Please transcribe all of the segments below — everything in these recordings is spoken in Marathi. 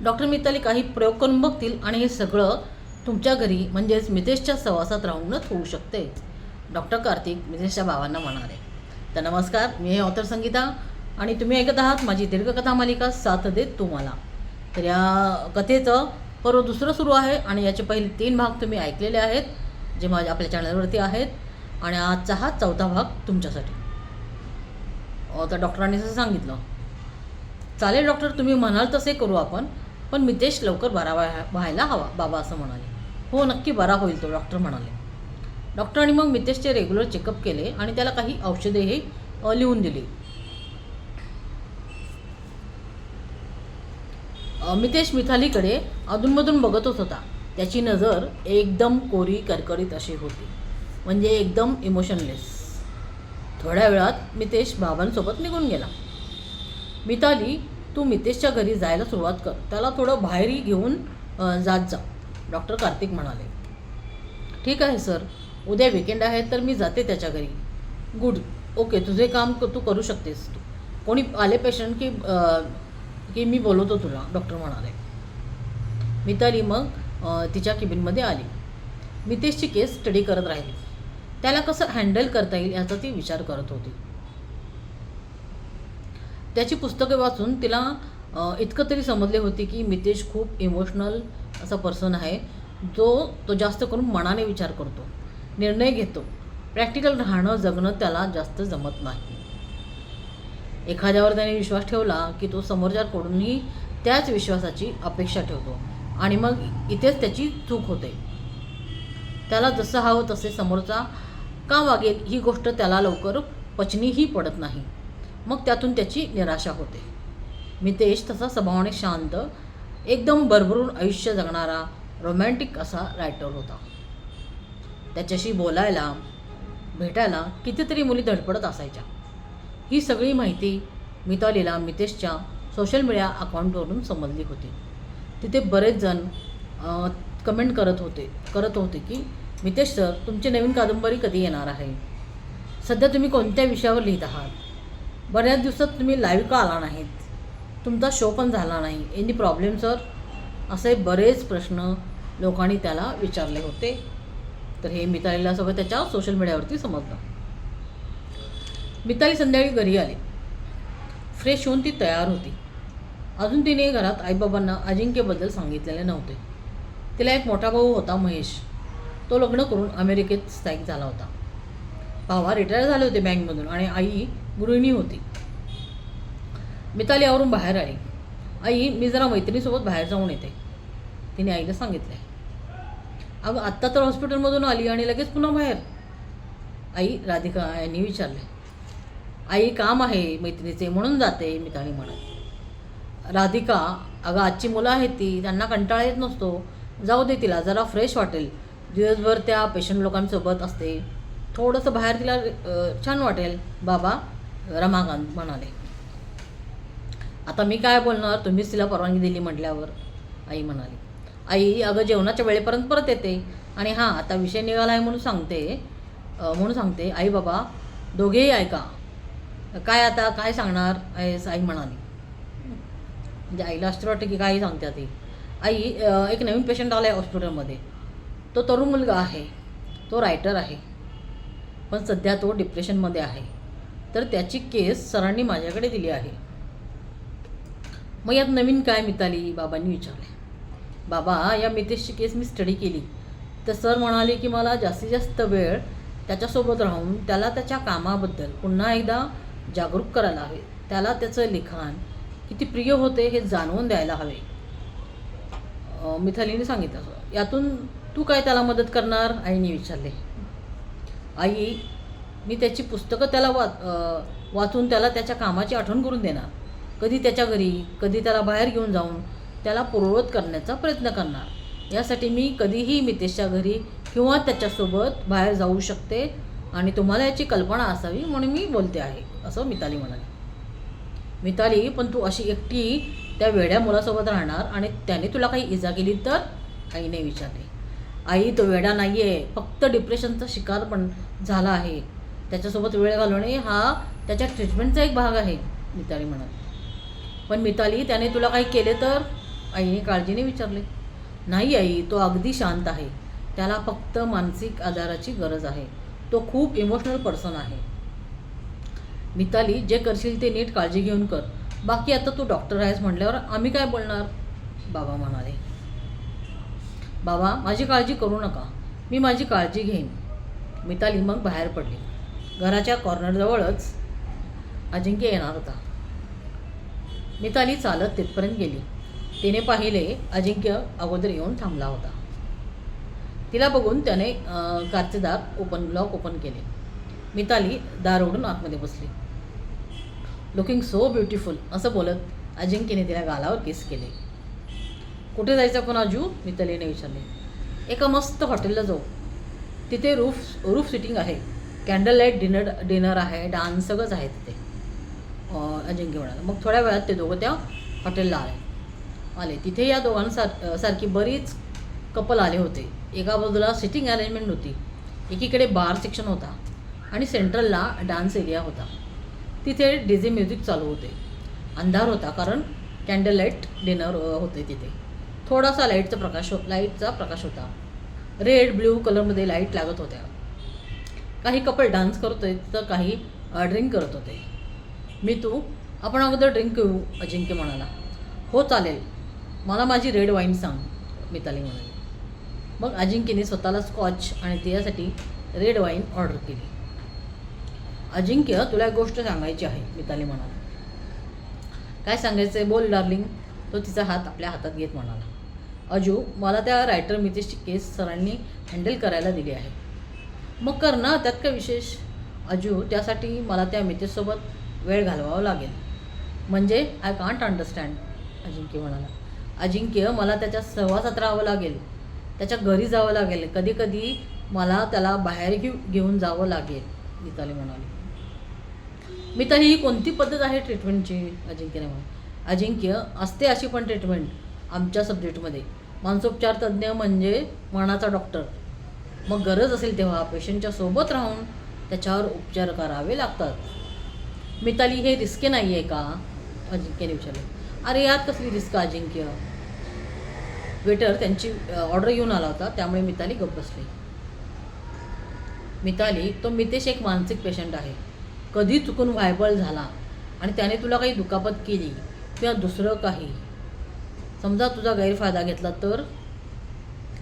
डॉक्टर मिताली काही प्रयोग करून बघतील आणि हे सगळं तुमच्या घरी म्हणजेच मितेशच्या सहवासात राहूनच होऊ शकते. डॉक्टर कार्तिक मितेशच्या भावांना म्हणाले. तर नमस्कार, मी हे ऑथर संगीता आणि तुम्ही ऐकत आहात माझी दीर्घकथा मालिका साथ देत तुम्हाला. तर या कथेचं पर्व दुसरं सुरू आहे आणि याचे पहिले 3 भाग तुम्ही ऐकलेले आहेत जे माझ्या आपल्या चॅनलवरती आहेत आणि आजचा हा 4था भाग तुमच्यासाठी. तर डॉक्टरांनी असं सांगितलं, चालेल डॉक्टर, तुम्ही म्हणाल तसे करू आपण, पण मितेश लवकर बरा व्हायला हवा. बाबा असं म्हणाले. हो नक्की बरा होईल तो, डॉक्टर म्हणाले. डॉक्टरांनी मग मितेशचे रेग्युलर चेकअप केले आणि त्याला काही औषधेही लिहून दिली. मितेश मितालीकडे अधूनमधून बघतच होता. त्याची नजर एकदम कोरी करकरीत अशी होती, म्हणजे एकदम इमोशनलेस. थोड्या वेळात मितेश बाबांसोबत निघून गेला. मिताली, तू मितेशच्या घरी जायला सुरुवात कर, त्याला थोडं बाहेरही घेऊन जात जा, डॉक्टर कार्तिक म्हणाले. ठीक आहे सर, उद्या विकेंड आहे तर मी जाते त्याच्या घरी. गुड, ओके, तुझे काम तू करू शकतेस. तू कोणी आले पेशंट की मी बोलवतो तुला, डॉक्टर म्हणाले. मिताली मग तिच्या केबिनमध्ये आली. मितेशची केस स्टडी करत राहिली. त्याला कसं हँडल करता येईल याचा ती विचार करत होती. त्याची पुस्तके वाचून तिला इतकं तरी समजले होते की मितेश खूप इमोशनल असा पर्सन आहे, तो जास्त करून मनाने विचार करतो, निर्णय घेतो. प्रॅक्टिकल राहणं जगणं त्याला जास्त जमत नाही. एखाद्यावर त्याने विश्वास ठेवला की तो समोरच्याकडूनही त्याच विश्वासाची अपेक्षा ठेवतो आणि मग इथेच त्याची चूक होते. त्याला जसं हवं तसे समोरचा का वागेल ही गोष्ट त्याला लवकर पचनीही पडत नाही. मग त्यातून त्याची निराशा होते. मितेश तसा स्वभावाने शांत, एकदम भरभरून आयुष्य जगणारा रोमॅन्टिक असा रायटर होता. त्याच्याशी बोलायला भेटायला कितीतरी मुली धडपडत असायच्या. ही सगळी माहिती मितालीला मितेशच्या सोशल मीडिया अकाउंटवरून समजली होती. तिथे बरेच जण कमेंट करत होते की मितेश सर, तुमची नवीन कादंबरी कधी येणार आहे? सध्या तुम्ही कोणत्या विषयावर लिहित आहात? बऱ्याच दिवसात तुम्ही लाईव्ह का आला नाहीत? तुमचा शो पण झाला नाही. Any problem sir? असे बरेच प्रश्न लोकांनी त्याला विचारले होते. तर हे मितालीला सगळं त्याच्या सोशल मीडियावरती समजलं. मिताली संध्याकाळी घरी आली. फ्रेश होऊन ती तयार होती. अजून तिने घरात आईबाबांना अजिंक्यबद्दल सांगितलेले नव्हते. तिला एक मोठा भाऊ होता, महेश. तो लग्न करून अमेरिकेत स्थायिक झाला होता. भावा रिटायर झाले होते बँकमधून आणि आई गृहिणी होती. मिताली आवरून बाहेर आली. आई, मी जरा मैत्रिणीसोबत बाहेर जाऊन येते, तिने आईला सांगितले. अगं आत्ता तर हॉस्पिटलमधून आली आणि लगेच पुन्हा बाहेर? आई, राधिका यांनी विचारले. आई, काम आहे मैत्रिणीचे म्हणून जाते, मिताली म्हणाली. राधिका, अगं आजची मुलं आहेत ती, त्यांना कंटाळा येत नसतो, जाऊ दे तिला, जरा फ्रेश वाटेल. दिवसभर त्या पेशंट लोकांसोबत असते, थोडंसं बाहेर तिला छान वाटेल. बाबा, रमाकांत म्हणाले. आता मी काय बोलणार, तुम्हीच तिला परवानगी दिली म्हटल्यावर, आई म्हणाली. आई, अगं जेवणाच्या वेळेपर्यंत परत येते आणि हां, आता विषय निघाला आहे म्हणून सांगते. आई बाबा दोघेही ऐका. काय आता काय सांगणार आहेस, आई म्हणाली. म्हणजे आईला असं वाटतं की काही सांगते ती. आई, एक नवीन पेशंट आला आहे हॉस्पिटलमध्ये. तो तरुण मुलगा आहे, तो रायटर आहे, पण सध्या तो डिप्रेशनमध्ये आहे. तर त्याची केस सरांनी माझ्याकडे दिली आहे. मग यात नवीन काय, मिताली, बाबांनी विचारले. बाबा, या मितेशची केस मी स्टडी केली तर सर म्हणाले की मला जास्तीत जास्त वेळ त्याच्यासोबत राहून त्याला त्याच्या कामाबद्दल पुन्हा एकदा जागरूक करायला हवे. त्याला त्याचं लिखाण किती प्रिय होते हे जाणवून द्यायला हवे, मितालीने सांगितलं. यातून तू काय त्याला मदत करणार, आईने विचारले. आई, मी त्याची पुस्तकं त्याला वाचून त्याला त्याच्या कामाची आठवण करून देणार. कधी त्याच्या घरी, कधी त्याला बाहेर घेऊन जाऊन त्याला पूर्ववत करण्याचा प्रयत्न करणार. यासाठी मी कधीही मितेशच्या घरी किंवा त्याच्यासोबत बाहेर जाऊ शकते आणि तुम्हाला याची कल्पना असावी म्हणून मी बोलते आहे, असं मिताली म्हणाली. मिताली, पण तू अशी एकटी त्या वेड्या मुलासोबत राहणार आणि त्याने तुला काही इजा केली तर, आईने विचारले. आई, तो वेडा नाही आहे, फक्त डिप्रेशनचा शिकार पण झाला आहे. त्याच्यासोबत वेळ घालवणे हा त्याच्या ट्रीटमेंटचा एक भाग आहे, मिताली म्हणाली. पण मिताली, त्याने तुला काही केले तर, आईने काळजीने विचारले. नाही आई, तो अगदी शांत आहे. त्याला फक्त मानसिक आधाराची गरज आहे. तो खूप इमोशनल पर्सन आहे. मिताली, जे करशील ते नीट काळजी घेऊन कर. बाकी आता तू डॉक्टर आहेस म्हटल्यावर आम्ही काय बोलणार, बाबा म्हणाले. बाबा, माझी काळजी करू नका. मी माझी काळजी घेईन. मिताली मग बाहेर पडली. घराच्या कॉर्नरजवळच अजिंक्य येणार होता. मिताली चालत तिथपर्यंत गेली. तिने पाहिले अजिंक्य अगोदर येऊन थांबला होता. तिला बघून त्याने कारचे दार लॉक ओपन केले. मिताली दार उघडून आतमध्ये बसली. लुकिंग सो ब्युटिफुल असं बोलत अजिंक्यने तिला गालावर किस केले. कुठे जायचं पण अजू, मितालीने विचारले. एका मस्त हॉटेलला जाऊ. तिथे रूफ सिटिंग आहे. कॅन्डल लाईट डिनर आहे. डान्स सगळंच आहे तिथे, अजिंक्य म्हणाला. मग थोड्या वेळात ते दोघं त्या हॉटेलला आले. तिथे या दोघांसारखी बरीच कपल आले होते. एका बाजूला सिटिंग अरेंजमेंट होती. एकीकडे बार सेक्शन होता आणि सेंट्रलला डान्स एरिया होता. तिथे डीजे म्युझिक चालू होते. अंधार होता कारण कॅन्डल लाईट डिनर होते तिथे. थोडासा लाईटचा प्रकाश होता. रेड ब्ल्यू कलरमध्ये लाईट लागत होत्या. काही कपल डान्स करत होते तर काही ड्रिंक करत होते. आपण अगोदर ड्रिंक घेऊ, अजिंक्य म्हणाला. हो चालेल, मला माझी रेड वाईन सांग, मिताली म्हणाली. मग अजिंक्यने स्वतःला स्कॉच आणि तिच्यासाठी रेड वाईन ऑर्डर केली. अजिंक्य, तुला एक गोष्ट सांगायची आहे, मिताली म्हणाली. काय सांगायचं आहे, बोल डार्लिंग, तो तिचा हात आपल्या हातात घेत म्हणाला. अजू, मला त्या रायटर मितेशची केस सरांनी हँडल करायला दिली आहे. मग कर ना, त्यात काय विशेष. अजू, त्यासाठी मला त्या मितेशसोबत वेळ घालवावा लागेल. म्हणजे आय कांट अंडरस्टँड, अजिंक्य म्हणाला. अजिंक्य, मला त्याच्या सहवासात राहावं लागेल. त्याच्या घरी जावं लागेल. कधी कधी मला त्याला बाहेर घेऊन जावं लागेल, मिताली म्हणाली. मिताली, ही कोणती पद्धत आहे ट्रीटमेंटची, अजिंक्यने म्हणाले. अजिंक्य, असते अशी पण ट्रीटमेंट आमच्या सब्जेक्टमध्ये. मानसोपचार तज्ज्ञ म्हणजे मनाचा डॉक्टर. मग गरज असेल तेव्हा पेशंटच्या सोबत राहून त्याच्यावर उपचार करावे लागतात. मिताली, हे रिस्क नाही आहे का, अजिंक्यने विचारले. अरे यात कसली रिस्क अजिंक्य. वेटर त्यांची ऑर्डर घेऊन आला होता, त्यामुळे मिताली गप्प बसली. मिताली, तो मितेश एक मानसिक पेशंट आहे. कधी चुकून व्हायबल झाला आणि त्याने तुला काही दुखापत केली किंवा दुसरं काही, समजा तुझा गैरफायदा घेतला तर,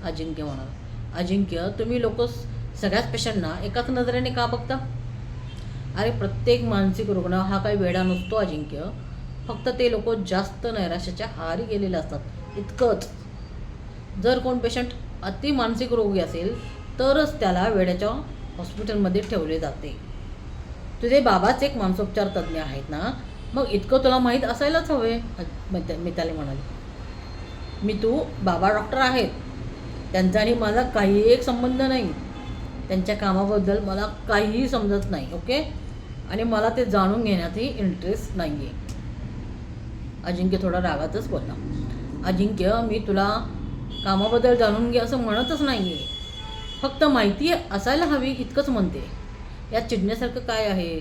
अजिंक्य म्हणाला. अजिंक्य, तुम्ही लोक सगळ्याच पेशंटना एकाच नजरेने का बघता. अरे प्रत्येक मानसिक रुग्ण हा काही वेडा नसतो अजिंक्य. फक्त ते लोक जास्त नैराश्याच्या आहारी गेलेले असतात, इतकंच. जर कोण पेशंट अति मानसिक रोगी असेल तरच त्याला वेड्याच्या हॉस्पिटलमध्ये ठेवले जाते. तुझे बाबाच एक मानसोपचार तज्ज्ञ आहेत ना, मग इतकं तुला माहीत असायलाच हवे, मिताली म्हणाली. बाबा डॉक्टर आहेत. त्यांचा आणि माझा काही एक संबंध नाही. त्यांच्या कामाबद्दल मला काहीही समजत नाही, ओके. आणि मला ते जाणून घेण्यातही इंटरेस्ट नाही आहे. अजिंक्य थोडा रागातच बोलला. अजिंक्य, मी तुला कामाबद्दल जाणून घे असं म्हणतच नाही आहे. फक्त माहिती असायला हवी इतकंच म्हणते. यात चिडण्यासारखं काय आहे.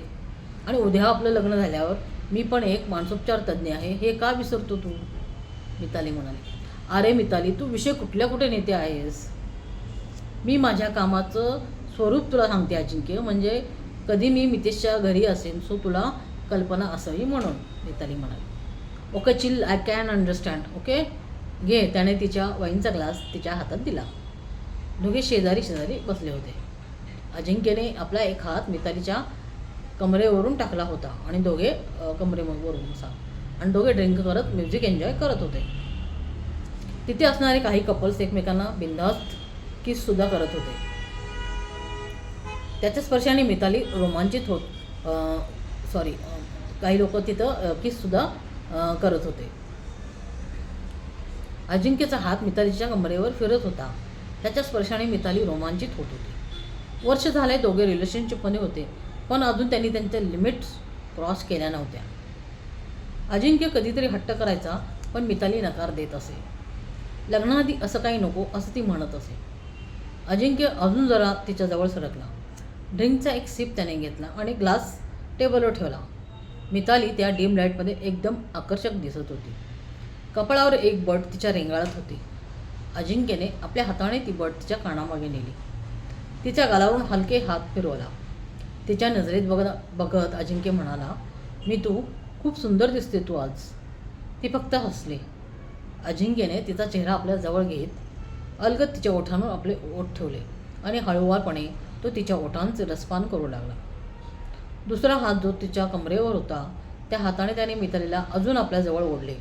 आणि उद्या आपलं लग्न झाल्यावर मी पण एक मानसोपचार तज्ज्ञ आहे हे का विसरतो तू, मिताली म्हणाली. अरे मिताली, तू विषय कुठे नेते आहेस. मी माझ्या कामाचं स्वरूप तुला सांगते अजिंक्य. म्हणजे कधी मी मितेशच्या घरी असेन सो तुला कल्पना असावी म्हणून, मिताली म्हणाली. Okay chill, I can understand, okay. घे. त्याने तिच्या वाईनचा ग्लास तिच्या हातात दिला. दोघे शेजारी बसले होते. अजिंक्यने आपला एक हात मितालीच्या कमरेवरून टाकला होता आणि दोघे ड्रिंक करत म्युझिक एन्जॉय करत होते. तिथे असणारे काही कपल्स एकमेकांना बिनधास्त किससुद्धा करत होते. त्याच्या स्पर्शाने मिताली रोमांचित काही लोक तिथं किससुद्धा करत होते. अजिंक्यचा हात मितालीच्या कमरेवर फिरत होता. त्याच्या स्पर्शाने मिताली रोमांचित होत होती. वर्ष झाले दोघे रिलेशनशिपमध्ये होते, पण अजून त्यांनी त्यांच्या लिमिट्स क्रॉस केल्या नव्हत्या. अजिंक्य कधीतरी हट्ट करायचा, पण मिताली नकार देत असे. लग्नाआधी असं काही नको असं ती म्हणत असे. अजिंक्य अजून जरा तिच्याजवळ सरकला. ड्रिंकचा एक सिप त्याने घेतला आणि ग्लास टेबलवर ठेवला. मिताली त्या डीम लाईटमध्ये एकदम आकर्षक दिसत होती. कपाळावर एक बट तिच्या रेंगाळत होती. अजिंक्यने आपल्या हाताने ती बट तिच्या कानामागे नेली. तिच्या गालावरून हलके हात फिरवला. तिच्या नजरेत बघत अजिंक्य म्हणाला, मी तू खूप सुंदर दिसते तू आज. ती फक्त हसली. अजिंक्यने तिचा चेहरा आपल्या जवळ घेत अलगद तिच्या ओठांवर आपले ओठ ठेवले आणि हळूवारपणे तो तिच्या ओठांचे रसपान करू लागला. दुसरा हात जो तिच्या कमरेवर होता त्या हाताने त्याने मितालीला अजून आपल्या जवळ ओढले.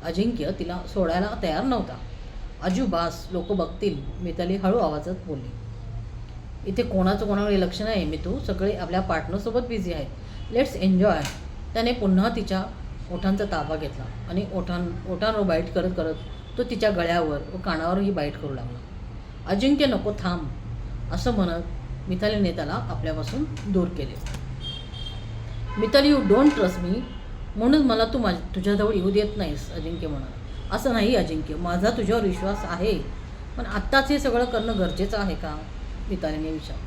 अजिंक्य तिला सोडायला तयार नव्हता. अजू बास, लोक बघतील, मिताली हळू आवाजात बोलली. इथे कोणाचं कोणाकडे लक्ष नाही, मी तू सगळे आपल्या पार्टनरसोबत बिझी आहेत. Let's enjoy. त्याने पुन्हा तिच्या ओठांचा ताबा घेतला आणि ओठांवर बाईट करत करत तो तिच्या गळ्यावर व कानावरही बाईट करू लागला. अजिंक्य नको थांब, असं म्हणत मितालीने त्याला आपल्यापासून दूर केले. Mitali, you don't trust me, म्हणून मला तू तुझ्याजवळ येऊ देत नाहीस. अजिंक्य म्हणाला. असं नाही अजिंक्य, माझा तुझ्यावर विश्वास आहे, पण आत्ताच हे सगळं करणं गरजेचं आहे का? मितालीने विचारलं.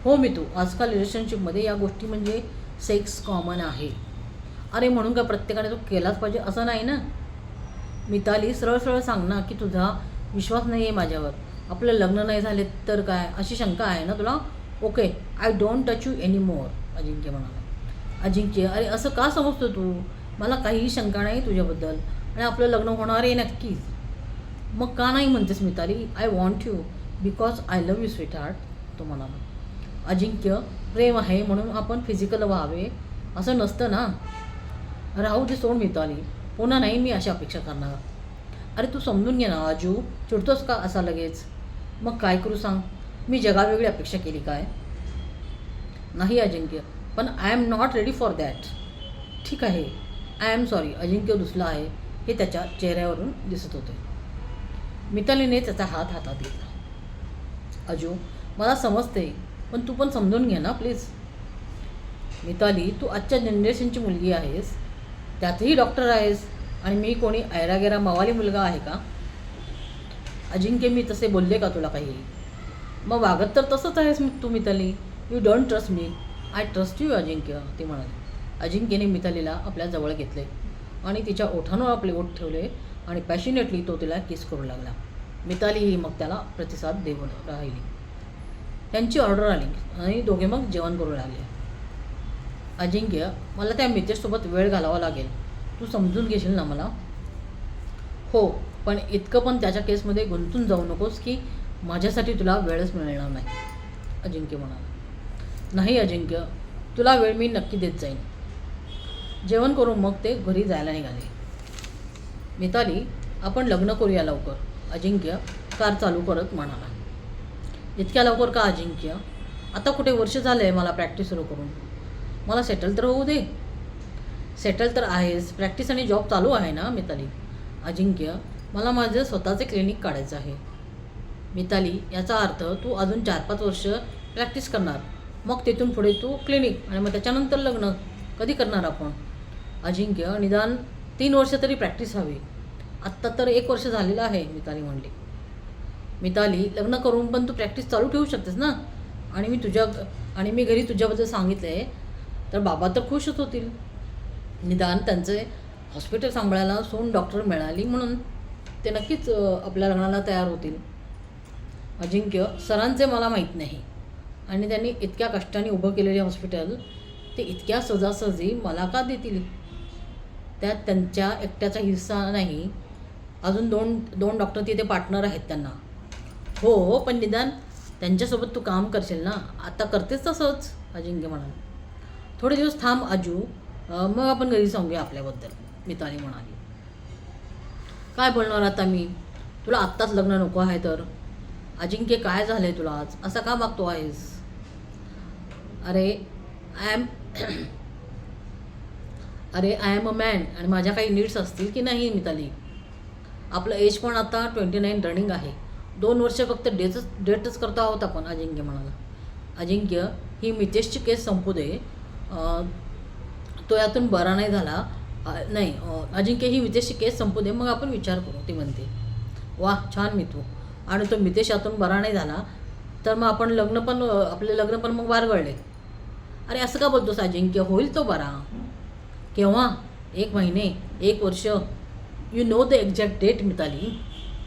हो मी तू, आजकाल रिलेशनशिपमध्ये या गोष्टी म्हणजे सेक्स कॉमन आहे. अरे म्हणून का प्रत्येकाने तो केलाच पाहिजे असं नाही ना. मिताली, सरळ सरळ सांग ना की तुझा विश्वास नाही आहे माझ्यावर. आपलं लग्न नाही झाले तर काय, अशी शंका आहे ना तुला? Okay, I don't touch you any more. Ajinkya म्हणाला. अजिंक्य, अरे असं का समजतो तू? मला काहीही शंका नाही तुझ्याबद्दल आणि आपलं लग्न होणार आहे नक्कीच. मग का नाही म्हणतेस Mitali? I want you because I love you sweetheart. तो म्हणाला. अजिंक्य, प्रेम आहे म्हणून आपण फिजिकल व्हावे असं नसतं ना. राहू दे, सोड मिताली, पुन्हा नाही मी अशी अपेक्षा करणार. अरे तू समजून घे ना अजू, चिडतोस का असा लगेच? मग काय करू सांग? मी जगावेगळी अपेक्षा केली काय? नाही अजिंक्य, पण I am not ready for that. ठीक आहे, आय एम सॉरी. अजिंक्य रुसला आहे हे त्याच्या चेहऱ्यावरून दिसत होते. मितालीने त्याचा हात हातात घेतला. अजू, मला समजते, पण तू पण समजून घे ना प्लीज. मिताली, तू आजच्या जनरेशनची मुलगी आहेस, त्यातही डॉक्टर आहेस, आणि मी कोणी ऐरागेरा मवाली मुलगा आहे का? अजिंक्य, मी तसे बोलले का तुला काही? मग वागत तर तसंच आहेस तू Mitali. You don't trust me, I trust you Ajinkya. ते म्हणाले. अजिंक्यने मितालीला आपल्या जवळ घेतले आणि तिच्या ओठांवर आपले ओठ ठेवले आणि पॅशनेटली तो तिला किस करू लागला. मितालीही मग त्याला प्रतिसाद देऊन राहिली. त्यांची ऑर्डर आली आणि दोघे मग जेवण करू लागले. अजिंक्य, मला त्या मितेशसोबत वेळ घालावा लागेल, तू समजून घेशील ना मला? हो, पण इतकं पण त्याच्या केसमध्ये गुंतून जाऊ नकोस की माझ्यासाठी तुला वेळच मिळणार नाही. अजिंक्य म्हणाला. नाही अजिंक्य, तुला वेळ मी नक्की देत जाईन. जेवण करून मग ते घरी जायला निघाले. मिताली, आपण लग्न करूया लवकर. अजिंक्य कार चालू करत म्हणाला. इतक्या लवकर का अजिंक्य? आता कुठे वर्ष झालं आहे मला प्रॅक्टिस सुरू करून. मला सेटल तर होऊ दे. सेटल तर आहेस, प्रॅक्टिस आणि जॉब चालू आहे ना मिताली. अजिंक्य, मला माझं स्वतःचे क्लिनिक काढायचं आहे. मिताली, याचा अर्थ तू अजून 4-5 वर्ष प्रॅक्टिस करणार, मग तिथून पुढे तू क्लिनिक आणि मग त्याच्यानंतर लग्न कधी करणार आपण? अजिंक्य, निदान 3 वर्ष तरी प्रॅक्टिस हवी. आत्ता तर 1 वर्ष झालेलं आहे. मिताली म्हणली. मिताली, लग्न करून पण तू प्रॅक्टिस चालू ठेवू शकतेस ना. आणि मी घरी तुझ्याबद्दल सांगितलं आहे तर बाबा तर खुशच होतील. निदान त्यांचे हॉस्पिटल सांभाळायला सून डॉक्टर मिळाली म्हणून ते नक्कीच आपल्या लग्नाला तयार होतील. अजिंक्य, सरांचे मला माहीत नाही, आणि त्यांनी इतक्या कष्टाने उभं केलेले हॉस्पिटल ते इतक्या सहजासहजी मला का देतील? त्यात त्यांच्या एकट्याचा हिस्सा नाही, अजून दोन डॉक्टर तिथे पार्टनर आहेत त्यांना. हो, पण निदान त्यांच्यासोबत तू काम करशील ना. आता करतेच तसंच. अजिंक्य म्हणाला. थोडे दिवस थांब अजू, मग आपण घरी सांगूया आपल्याबद्दल. मिताली म्हणाली. काय बोलणार आता मी? तुला आत्ताच लग्न नको आहे तर? अजिंक्य, काय झालं आहे तुला आज? असा का वागतो आहेस? अरे आय एम अ मॅन, आणि माझ्या काही नीड्स असतील की नाही मिताली? आपलं एज पण आता 29 रनिंग आहे. 2 वर्ष फक्त डेटच करतो आहोत आपण. अजिंक्य म्हणाला. अजिंक्य, ही मितेशची केस संपू दे, तो यातून बरा नाही झाला. अजिंक्य, ही मितेशची केस संपू दे, मग आपण विचार करू. ती म्हणते. वा, छान मितू. आणि तो मितेश यातून बरा नाही झाला तर मग आपले लग्न पण मग बारगळले. अरे असं का बोलतोस अजिंक्य? होईल तो बरा. केव्हा? 1 महिने, 1 वर्ष? You know the exact date Mitali,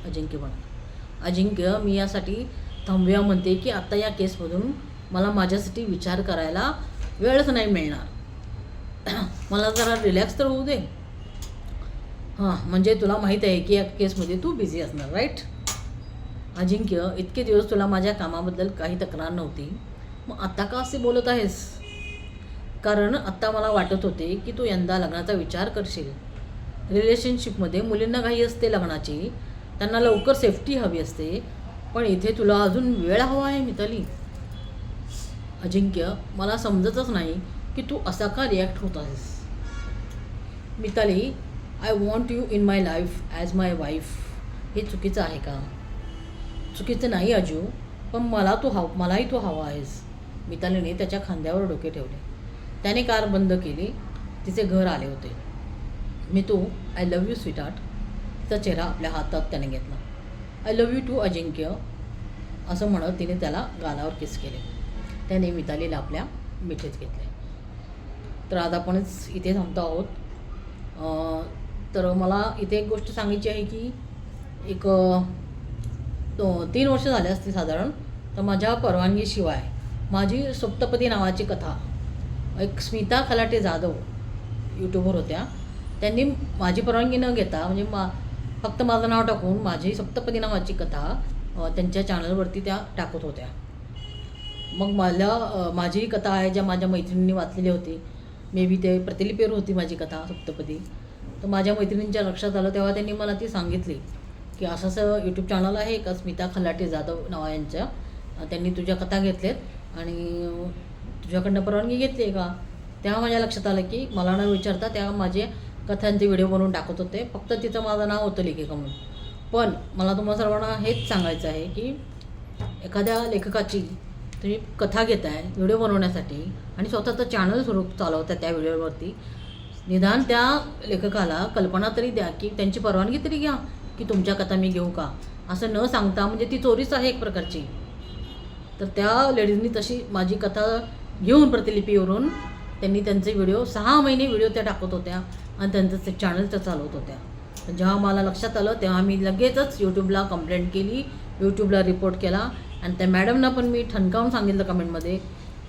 Ajinkya म्हणाला. अजिंक्य, मी यासाठी थांबूया म्हणते की आत्ता या केसमधून मला माझ्यासाठी विचार करायला वेळच नाही मिळणार. मला जरा रिलॅक्स तर होऊ दे. हां, म्हणजे तुला माहीत आहे की या केसमध्ये तू बिझी असणार, राईट? अजिंक्य, इतके दिवस तुला माझ्या कामाबद्दल काही तक्रार नव्हती, मग आत्ता का असे बोलत आहेस? कारण आत्ता मला वाटत होते की तू यंदा लग्नाचा विचार करशील. रिलेशनशिपमध्ये मुलींना घाई असते लग्नाची, त्यांना लवकर सेफ्टी हवी असते, पण इथे तुला अजून वेळ हवा आहे मिताली. अजिंक्य, मला समजतच नाही की तू असा का रिॲक्ट होत आहेस. Mitali, I want you in my life as my wife. हे चुकीचं आहे का? चुकीचं नाही अजू, पण मलाही तू हवा आहेस. मितालीने त्याच्या खांद्यावर डोके ठेवले. त्याने कार बंद केली. तिचे घर आले होते. Mitu, I love you sweetheart. तिचा चेहरा आपल्या हातात त्याने घेतला. आय लव्ह यू टू अजिंक्य, असं म्हणत तिने त्याला गालावर किस केले. त्याने मितालीला आपल्या मिठीत घेतले. तर आज आपणच इथे थांबतो आहोत. तर मला इथे एक गोष्ट सांगायची आहे की एक 3 वर्ष झाले असतील साधारण, तर माझ्या परवानगीशिवाय माझी सप्तपदी नावाची कथा एक स्मिता खलाटे जाधव यूट्यूबवर होत्या. त्यांनी माझी परवानगी न घेता म्हणजे फक्त माझं नाव टाकून माझी सप्तपदी नावाची कथा त्यांच्या चॅनलवरती त्या टाकत होत्या. मग माझी कथा आहे ज्या माझ्या मैत्रिणींनी वाचलेली होती. मे बी ते प्रतिलिपीवर होती माझी कथा सप्तपदी. तर माझ्या मैत्रिणींच्या लक्षात आलं तेव्हा त्यांनी मला ती सांगितली की असं यूट्यूब चॅनल आहे एका स्मिता खलाटे जाधव नावा यांच्या, त्यांनी तुझ्या कथा घेतल्यात आणि तुझ्याकडनं परवानगी घेतली आहे का? तेव्हा माझ्या लक्षात आलं की मला न विचारता त्या माझे कथांचे व्हिडिओ बनवून टाकत होते. फक्त तिचं माझं नाव होतं लेखिका म्हणून. पण मला तुम्हाला सर्वांना हेच सांगायचं आहे की एखाद्या लेखकाची तुम्ही कथा घेताय व्हिडिओ बनवण्यासाठी आणि स्वतःचं चॅनल चालवता त्या व्हिडिओवरती, निदान त्या लेखकाला कल्पना तरी द्या की त्यांची परवानगी तरी घ्या की तुमच्या कथा मी घेऊ का, असं न सांगता. म्हणजे ती चोरीच आहे एक प्रकारची. तर त्या लेडीजनी तशी माझी कथा घेऊन प्रतिलिपीवरून त्यांनी त्यांचे व्हिडिओ 6 महिने व्हिडिओ त्या टाकत होत्या आणि त्यांचं ते चॅनल त्या चालवत होत्या. जेव्हा मला लक्षात आलं तेव्हा मी लगेचच यूट्यूबला कंप्लेंट केली, यूट्यूबला रिपोर्ट केला आणि त्या मॅडमना पण मी ठणकावून सांगितलं कमेंटमध्ये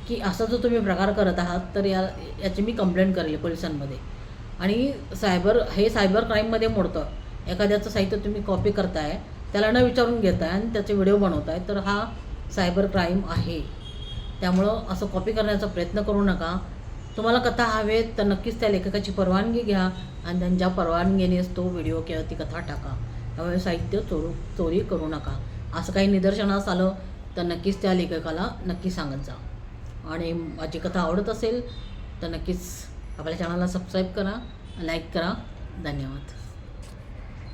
की असा जो तुम्ही प्रकार करत आहात तर याची मी कंप्लेंट करेल पोलिसांमध्ये. आणि सायबर क्राईममध्ये मोडतं. एखाद्याचं साहित्य तुम्ही कॉपी करताय, त्याला न विचारून घेताय आणि त्याचे व्हिडिओ बनवताय, तर हा सायबर क्राईम आहे. त्यामुळं असं कॉपी करण्याचा प्रयत्न करू नका. तुम्हाला कथा हवेत तर नक्कीच त्या लेखकाची परवानगी घ्या आणि त्यांच्या परवानगीनेच तो व्हिडिओ किंवा ती कथा टाका. त्यामुळे साहित्य चोरी करू नका. असं काही निदर्शनास आलं तर नक्कीच त्या लेखकाला नक्की सांगत जा. आणि माझी कथा आवडत असेल तर नक्कीच आपल्या चॅनलला सबस्क्राईब करा, लाईक करा. धन्यवाद.